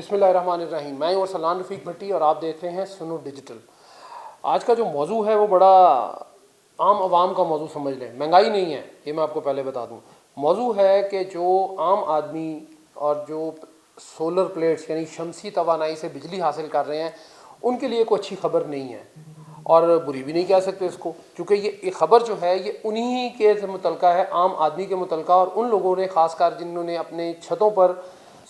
بسم اللہ الرحمن الرحیم. میں اور سلمان رفیق بھٹی اور آپ دیکھ رہے ہیں سنو ڈیجیٹل. آج کا جو موضوع ہے وہ بڑا عام عوام کا موضوع سمجھ لیں. مہنگائی نہیں ہے، یہ میں آپ کو پہلے بتا دوں. موضوع ہے کہ جو عام آدمی اور جو سولر پلیٹس یعنی شمسی توانائی سے بجلی حاصل کر رہے ہیں ان کے لیے کوئی اچھی خبر نہیں ہے، اور بری بھی نہیں کہہ سکتے اس کو، کیونکہ یہ خبر جو ہے یہ انہی کے متعلقہ ہے، عام آدمی کے متعلقہ، اور ان لوگوں نے خاص کر جنہوں نے اپنے چھتوں پر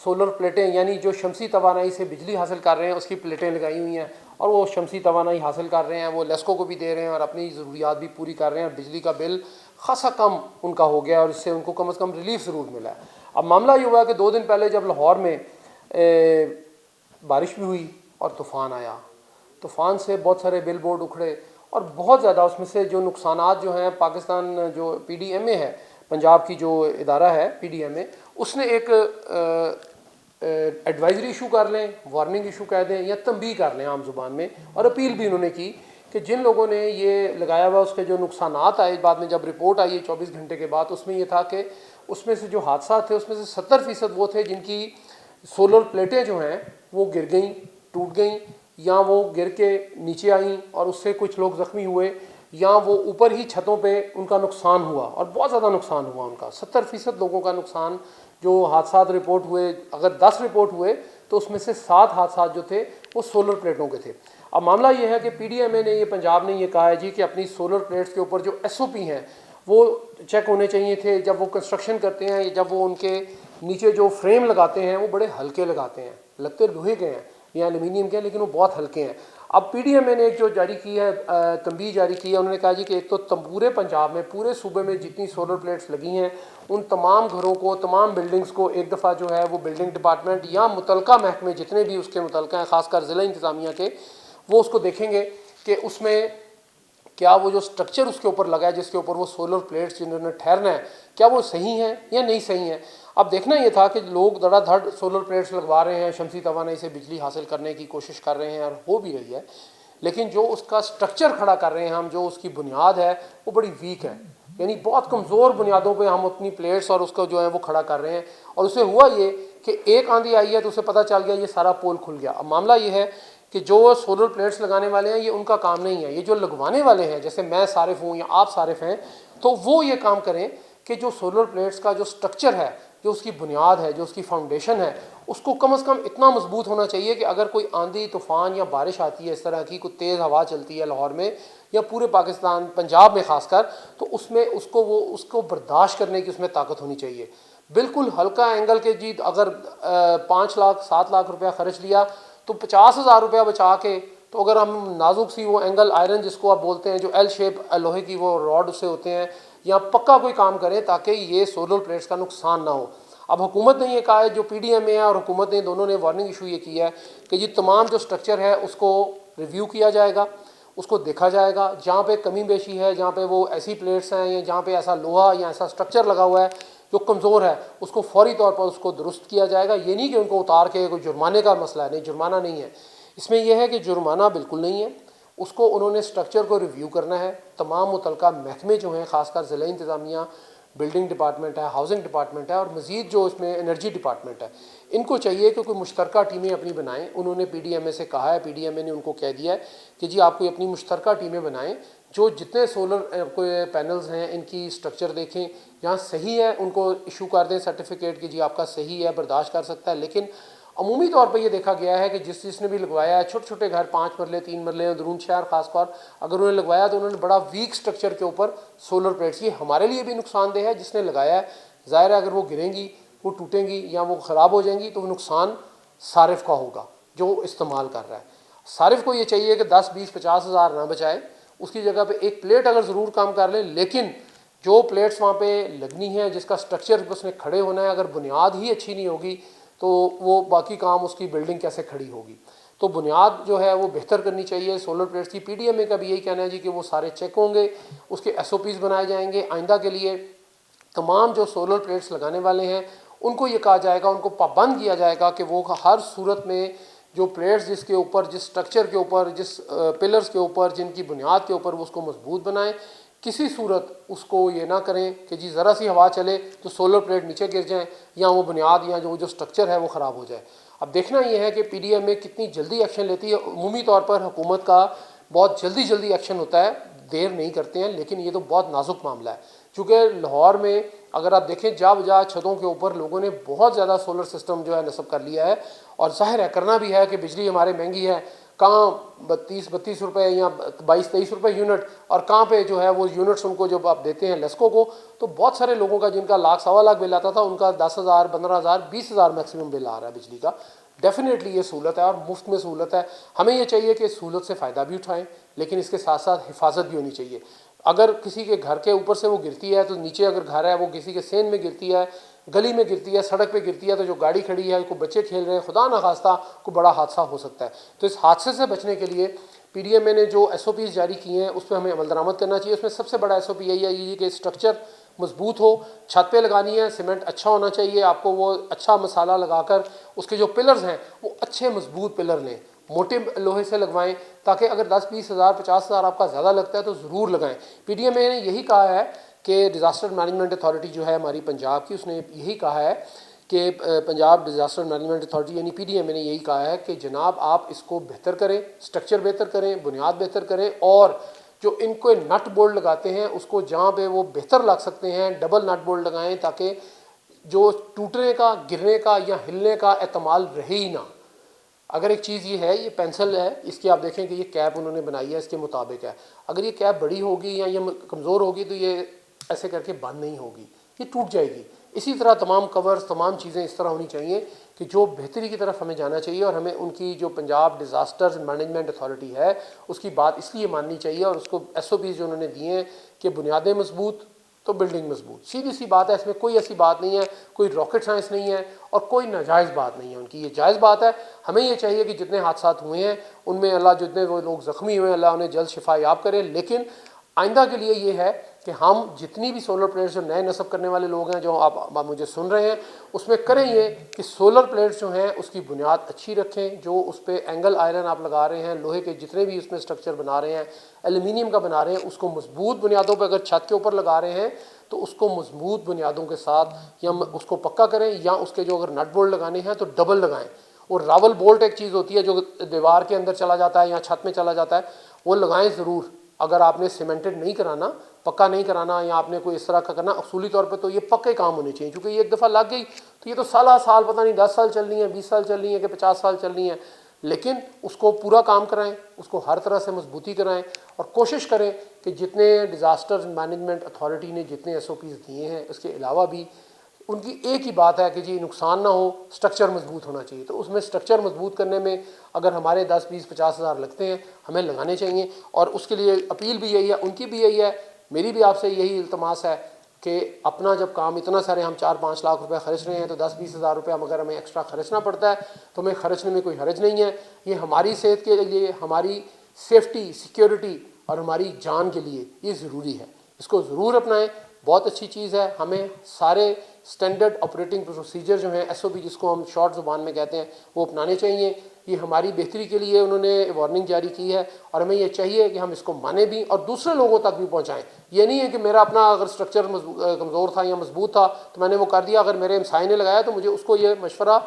سولر پلیٹیں یعنی جو شمسی توانائی سے بجلی حاصل کر رہے ہیں اس کی پلیٹیں لگائی ہوئی ہیں، اور وہ شمسی توانائی حاصل کر رہے ہیں، وہ لیسکو کو بھی دے رہے ہیں اور اپنی ضروریات بھی پوری کر رہے ہیں، اور بجلی کا بل خاصا کم ان کا ہو گیا اور اس سے ان کو کم از کم ریلیف ضرور ملا ہے. اب معاملہ یہ ہوا کہ 2 دن پہلے جب لاہور میں بارش بھی ہوئی اور طوفان آیا، طوفان سے بہت سارے بل بورڈ اکھڑے، اور بہت زیادہ اس میں سے جو نقصانات جو ہیں، پاکستان جو پی ڈی ایم اے ہے، پنجاب کی جو ادارہ ہے پی ڈی ایم اے، اس نے ایک ایڈوائزری ایشو کر لیں، وارننگ ایشو کہہ دیں یا تنبیہ کر لیں عام زبان میں، اور اپیل بھی انہوں نے کی کہ جن لوگوں نے یہ لگایا ہوا اس کے جو نقصانات آئے بعد میں جب رپورٹ آئی ہے 24 گھنٹے کے بعد، اس میں یہ تھا کہ اس میں سے جو حادثات تھے اس میں سے 70% وہ تھے جن کی سولر پلیٹیں جو ہیں وہ گر گئیں، ٹوٹ گئیں، یا وہ گر کے نیچے آئیں اور اس سے کچھ لوگ زخمی ہوئے، یا وہ اوپر ہی چھتوں پہ ان کا نقصان ہوا، اور بہت زیادہ نقصان ہوا ان کا. 70% لوگوں کا نقصان جو حادثات رپورٹ ہوئے، اگر 10 رپورٹ ہوئے تو اس میں سے 7 حادثات جو تھے وہ سولر پلیٹوں کے تھے. اب معاملہ یہ ہے کہ پی ڈی ایم اے نے، یہ پنجاب نے یہ کہا ہے جی کہ اپنی سولر پلیٹس کے اوپر جو ایس او پی ہیں وہ چیک ہونے چاہیے تھے جب وہ کنسٹرکشن کرتے ہیں، جب وہ ان کے نیچے جو فریم لگاتے ہیں وہ بڑے ہلکے لگاتے ہیں، لگتے لوہے کے ہیں یا ایلومینیم کے ہیں لیکن وہ بہت ہلکے ہیں. اب پی ڈی ایم اے نے ایک جو جاری کی ہے تنبیہ جاری کی ہے، انہوں نے کہا جی کہ ایک تو پورے پنجاب میں، پورے صوبے میں جتنی سولر پلیٹس لگی ہیں ان تمام گھروں کو، تمام بلڈنگز کو ایک دفعہ جو ہے وہ بلڈنگ ڈپارٹمنٹ یا متعلقہ محکمے جتنے بھی اس کے متعلقہ ہیں، خاص کر ضلع انتظامیہ کے، وہ اس کو دیکھیں گے کہ اس میں کیا وہ جو سٹرکچر اس کے اوپر لگا ہے جس کے اوپر وہ سولر پلیٹس جنہوں نے ٹھہرنا ہے کیا وہ صحیح ہیں یا نہیں صحیح ہیں. اب دیکھنا یہ تھا کہ لوگ دھڑا دھڑ سولر پلیٹس لگوا رہے ہیں، شمسی توانائی سے بجلی حاصل کرنے کی کوشش کر رہے ہیں اور ہو بھی رہی ہے، لیکن جو اس کا سٹرکچر کھڑا کر رہے ہیں ہم، جو اس کی بنیاد ہے وہ بڑی ویک ہے، یعنی بہت کمزور بنیادوں پہ ہم اپنی پلیٹس اور اس کو جو ہے وہ کھڑا کر رہے ہیں. اور اسے ہوا یہ کہ ایک آندھی آئی ہے تو اسے پتہ چل گیا یہ سارا پول کھل گیا. اب معاملہ یہ ہے کہ جو سولر پلیٹس لگانے والے ہیں یہ ان کا کام نہیں ہے، یہ جو لگوانے والے ہیں جیسے میں صارف ہوں یا آپ صارف ہیں، تو وہ یہ کام کریں کہ جو سولر پلیٹس کا جو سٹرکچر ہے، جو اس کی بنیاد ہے، جو اس کی فاؤنڈیشن ہے، اس کو کم از کم اتنا مضبوط ہونا چاہیے کہ اگر کوئی آندھی طوفان یا بارش آتی ہے، اس طرح کی کوئی تیز ہوا چلتی ہے لاہور میں یا پورے پاکستان پنجاب میں خاص کر، تو اس میں اس کو برداشت کرنے کی اس میں طاقت ہونی چاہیے. بالکل ہلکا اینگل کے جی اگر 5 لاکھ 7 لاکھ روپیہ خرچ لیا تو 50,000 روپیہ بچا کے، تو اگر ہم نازک سی وہ اینگل آئرن جس کو آپ بولتے ہیں، جو ایل شیپ لوہے کی وہ راڈ سے ہوتے ہیں، یا پکا کوئی کام کریں تاکہ یہ سولر پلیٹس کا نقصان نہ ہو. اب حکومت نے یہ کہا ہے، جو پی ڈی ایم اے ہے اور حکومت نے دونوں نے وارننگ ایشو یہ کی ہے کہ یہ تمام جو سٹرکچر ہے اس کو ریویو کیا جائے گا، اس کو دیکھا جائے گا، جہاں پہ کمی بیشی ہے، جہاں پہ وہ ایسی پلیٹس ہیں یا جہاں پہ ایسا لوہا یا ایسا سٹرکچر لگا ہوا ہے جو کمزور ہے، اس کو فوری طور پر اس کو درست کیا جائے گا. یہ نہیں کہ ان کو اتار کے کوئی جرمانے کا مسئلہ ہے، نہیں، جرمانہ نہیں ہے اس میں. یہ ہے کہ جرمانہ بالکل نہیں ہے، اس کو انہوں نے سٹرکچر کو ریویو کرنا ہے. تمام متعلقہ محکمے جو ہیں، خاص کر ضلع انتظامیہ، بلڈنگ ڈپارٹمنٹ ہے، ہاؤسنگ ڈپارٹمنٹ ہے، اور مزید جو اس میں انرجی ڈپارٹمنٹ ہے، ان کو چاہیے کہ کوئی مشترکہ ٹیمیں اپنی بنائیں. انہوں نے پی ڈی ایم اے سے کہا ہے، پی ڈی ایم اے نے ان کو کہہ دیا ہے کہ جی آپ کوئی اپنی مشترکہ ٹیمیں بنائیں، جو جتنے سولر کوئی پینلز ہیں ان کی سٹرکچر دیکھیں، جہاں صحیح ہے ان کو ایشو کر دیں سرٹیفکیٹ کہ جی آپ کا صحیح ہے، برداشت کر سکتا ہے. لیکن عمومی طور پہ یہ دیکھا گیا ہے کہ جس نے بھی لگوایا ہے، چھوٹے چھوٹے گھر 5 مرلے 3 مرلے اندرون شہر خاص طور اگر انہوں نے لگوایا تو انہوں نے بڑا ویک سٹرکچر کے اوپر سولر پلیٹس. یہ ہمارے لیے بھی نقصان دہ ہے، جس نے لگایا ہے ظاہر ہے اگر وہ گریں گی، وہ ٹوٹیں گی یا وہ خراب ہو جائیں گی تو وہ نقصان صارف کا ہوگا جو استعمال کر رہا ہے. صارف کو یہ چاہیے کہ 10 20 50 ہزار نہ بچائے، اس کی جگہ پہ ایک پلیٹ اگر ضرور کام کر لے، لیکن جو پلیٹس وہاں پہ لگنی ہیں، جس کا سٹرکچر اس نے کھڑے ہونا ہے، اگر بنیاد ہی اچھی نہیں ہوگی تو وہ باقی کام اس کی بلڈنگ کیسے کھڑی ہوگی. تو بنیاد جو ہے وہ بہتر کرنی چاہیے سولر پلیٹس کی. پی ڈی ایم اے کا بھی یہی کہنا ہے جی کہ وہ سارے چیک ہوں گے، اس کے ایس او پیز بنائے جائیں گے آئندہ کے لیے. تمام جو سولر پلیٹس لگانے والے ہیں ان کو یہ کہا جائے گا، ان کو پابند کیا جائے گا کہ وہ ہر صورت میں جو پلیٹس جس کے اوپر، جس سٹرکچر کے اوپر، جس پلرز کے اوپر، جن کی بنیاد کے اوپر وہ اس کو مضبوط بنائیں. کسی صورت اس کو یہ نہ کریں کہ جی ذرا سی ہوا چلے تو سولر پلیٹ نیچے گر جائیں یا وہ بنیاد یا جو سٹرکچر ہے وہ خراب ہو جائے. اب دیکھنا یہ ہے کہ پی ڈی ایم اے کتنی جلدی ایکشن لیتی ہے. عمومی طور پر حکومت کا بہت جلدی ایکشن ہوتا ہے, دیر نہیں کرتے ہیں, لیکن یہ تو بہت نازک معاملہ ہے. چونکہ لاہور میں اگر آپ دیکھیں جا بجا چھتوں کے اوپر لوگوں نے بہت زیادہ سولر سسٹم جو ہے نصب کر لیا ہے, اور ظاہر ہے کرنا بھی ہے کہ بجلی ہمارے مہنگی ہے, کہاں 32 روپے یا 22-23 روپے یونٹ, اور کہاں پہ جو ہے وہ یونٹس ان کو جب آپ دیتے ہیں لیسکو کو, تو بہت سارے لوگوں کا جن کا 1,00,000 سوا لاکھ بل آتا تھا ان کا 10,000 15,000 20,000 میکسیمم بل آ رہا ہے بجلی کا. ڈیفینیٹلی یہ سہولت ہے اور مفت میں سہولت ہے. ہمیں یہ چاہیے کہ سہولت سے فائدہ بھی اٹھائیں, لیکن اس کے ساتھ ساتھ حفاظت بھی ہونی چاہیے. اگر کسی کے گھر کے اوپر سے وہ گرتی ہے تو نیچے اگر گھر ہے وہ کسی کے سین میں گرتی ہے, گلی میں گرتی ہے, سڑک پہ گرتی ہے, تو جو گاڑی کھڑی ہے, کوئی بچے کھیل رہے ہیں, خدا نخواستہ کوئی بڑا حادثہ ہو سکتا ہے. تو اس حادثے سے بچنے کے لیے پی ڈی ایم اے نے جو ایس او پیز جاری کیے ہیں اس پہ ہمیں عمل درآمد کرنا چاہیے. اس میں سب سے بڑا ایس او پی یہی ہے کہ اسٹرکچر مضبوط ہو, چھت پہ لگانی ہے سیمنٹ اچھا ہونا چاہیے, آپ کو وہ اچھا مسالہ لگا کر اس کے جو پلرز ہیں وہ اچھے مضبوط پلر لیں, موٹے لوہے سے لگوائیں, تاکہ اگر 10-20,000 50,000 آپ کا زیادہ لگتا ہے تو ضرور لگائیں. پی ڈی ایم اے نے یہی کہا ہے کہ ڈیزاسٹر مینجمنٹ اتھارٹی جو ہے ہماری پنجاب کی, اس نے یہی کہا ہے کہ پنجاب ڈیزاسٹر مینجمنٹ اتھارٹی یعنی پی ڈی ایم اے نے یہی کہا ہے کہ جناب آپ اس کو بہتر کریں, اسٹرکچر بہتر کریں, بنیاد بہتر کریں, اور جو ان کو نٹ بولٹ لگاتے ہیں اس کو جہاں پہ وہ بہتر لگ سکتے ہیں ڈبل نٹ بولٹ لگائیں, تاکہ جو ٹوٹنے کا, گرنے کا یا ہلنے کا احتمال رہے ہی نہ. اگر ایک چیز یہ ہے, یہ پینسل ہے, اس کی آپ دیکھیں کہ یہ کیپ انہوں نے بنائی ہے اس کے مطابق ہے, اگر یہ کیپ بڑی ہوگی یا یہ کمزور ہوگی تو یہ ایسے کر کے بند نہیں ہوگی, یہ ٹوٹ جائے گی. اسی طرح تمام کورز, تمام چیزیں اس طرح ہونی چاہیے کہ جو بہتری کی طرف ہمیں جانا چاہیے, اور ہمیں ان کی جو پنجاب ڈیزاسٹر مینجمنٹ اتھارٹی ہے اس کی بات اس لیے ماننی چاہیے, اور اس کو ایس او پیز جو انہوں نے دیے ہیں کہ بنیادیں مضبوط تو بلڈنگ مضبوط. سیدھی سی بات ہے, اس میں کوئی ایسی بات نہیں ہے, کوئی راکٹ سائنس نہیں ہے, اور کوئی ناجائز بات نہیں ہے ان کی, یہ جائز بات ہے. ہمیں یہ چاہیے کہ جتنے حادثات ہوئے ہیں ان میں اللہ, جتنے وہ لوگ زخمی ہوئے ہیں اللہ انہیں جلد شفا یاب کرے, لیکن آئندہ کے لیے یہ ہے کہ ہم جتنی بھی سولر پلیٹس جو نئے نصب کرنے والے لوگ ہیں جو آپ مجھے سن رہے ہیں, اس میں کریں یہ کہ سولر پلیٹس جو ہیں اس کی بنیاد اچھی رکھیں, جو اس پہ اینگل آئرن آپ لگا رہے ہیں, لوہے کے جتنے بھی اس میں اسٹرکچر بنا رہے ہیں, ایلومینیم کا بنا رہے ہیں, اس کو مضبوط بنیادوں پہ اگر چھت کے اوپر لگا رہے ہیں تو اس کو مضبوط بنیادوں کے ساتھ یا اس کو پکا کریں, یا اس کے جو اگر نٹ بولٹ لگانے ہیں تو ڈبل لگائیں. اور راول بولٹ ایک چیز ہوتی ہے جو دیوار کے اندر چلا جاتا ہے یا چھت میں چلا جاتا ہے, وہ لگائیں ضرور. اگر آپ نے سیمنٹڈ نہیں کرانا, پکا نہیں کرانا, یا آپ نے کوئی اس طرح کا کرنا, اصولی طور پہ تو یہ پکے کام ہونے چاہیے, کیونکہ یہ ایک دفعہ لگ گئی تو یہ تو سالہ سال, پتہ نہیں 10 سال چلنی ہے, 20 سال چلنی ہے کہ 50 سال چلنی ہے. لیکن اس کو پورا کام کرائیں, اس کو ہر طرح سے مضبوطی کرائیں, اور کوشش کریں کہ جتنے ڈیزاسٹر مینجمنٹ اتھارٹی نے جتنے ایس او پیز دیے ہیں اس کے علاوہ بھی ان کی ایک ہی بات ہے کہ جی نقصان نہ ہو, اسٹرکچر مضبوط ہونا چاہیے. تو اس میں اسٹرکچر مضبوط کرنے میں اگر ہمارے 10-20-50 ہزار لگتے ہیں ہمیں لگانے چاہیے, اور اس کے لیے اپیل بھی یہی ہے, ان کی بھی یہی ہے, میری بھی آپ سے یہی التماس ہے کہ اپنا جب کام اتنا سارے ہم 4-5 لاکھ روپے خرچ رہے ہیں تو 10-20 ہزار روپے اگر ہمیں ایکسٹرا خرچنا پڑتا ہے تو ہمیں خرچنے میں کوئی حرج نہیں ہے. یہ ہماری صحت کے لیے, ہماری سیفٹی, سیکیورٹی اور ہماری جان کے لیے یہ ضروری ہے, اس کو ضرور اپنائیں. بہت اچھی چیز ہے. ہمیں سارے سٹینڈرڈ آپریٹنگ پروسیجر جو ہیں ایس او پی جس کو ہم شارٹ زبان میں کہتے ہیں وہ اپنانے چاہیے. یہ ہماری بہتری کے لیے انہوں نے وارننگ جاری کی ہے, اور ہمیں یہ چاہیے کہ ہم اس کو مانیں بھی اور دوسرے لوگوں تک بھی پہنچائیں. یہ نہیں ہے کہ میرا اپنا اگر اسٹرکچر کمزور تھا یا مضبوط تھا تو میں نے وہ کر دیا, اگر میرے ہمسائے نے لگایا تو مجھے اس کو یہ مشورہ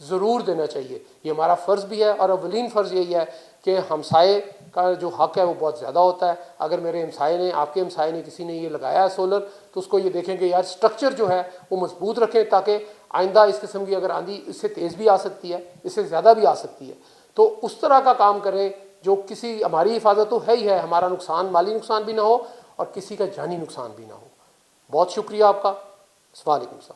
ضرور دینا چاہیے. یہ ہمارا فرض بھی ہے, اور اولین فرض یہی ہے کہ ہمسائے کا جو حق ہے وہ بہت زیادہ ہوتا ہے. اگر میرے ہمسائے نے, آپ کے ہمسائے نے, کسی نے یہ لگایا ہے سولر, تو اس کو یہ دیکھیں کہ یار اسٹرکچر جو ہے وہ مضبوط رکھیں, تاکہ آئندہ اس قسم کی اگر آندھی اس سے تیز بھی آ سکتی ہے, اس سے زیادہ بھی آ سکتی ہے, تو اس طرح کا کام کریں جو کسی, ہماری حفاظت تو ہے ہی ہے, ہمارا نقصان, مالی نقصان بھی نہ ہو اور کسی کا جانی نقصان بھی نہ ہو. بہت شکریہ آپ کا. السلام علیکم.